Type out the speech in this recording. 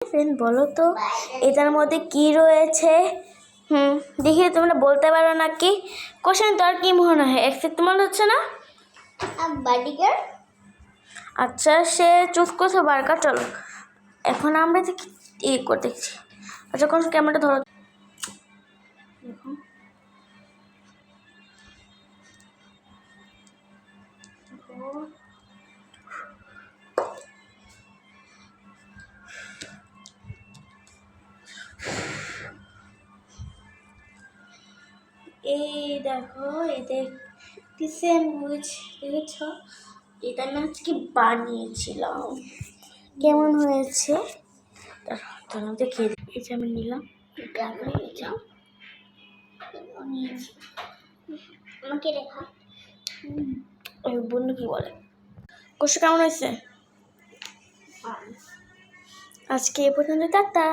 Friend বলো তো এটার মধ্যে কি রয়েছে? দেখি তোমরা বলতে পারো না কি? কোশ্চেন তো আর কি মনে হয় একসেপ্ট মনে হচ্ছে না? বডিগার্ড। আচ্ছা সে চুজ করছে বার্গার। চলো এখন আমরা দেখি দেখছি। আচ্ছা কোন ক্যামেরাটা ধরো। দেখো এই দেখো এদের কি স্যান্ডউইচ দেখেছ? এটা আমি আজকে বানিয়েছিলাম। কেমন হয়েছে চলো দেখিয়ে দিই। এই যে আমি নিলাম, আমাকে রেখা ওই বন্ধু কি বলে কোশ্চেন কেমন হয়েছে? আজকে এ পর্যন্ত টাটা।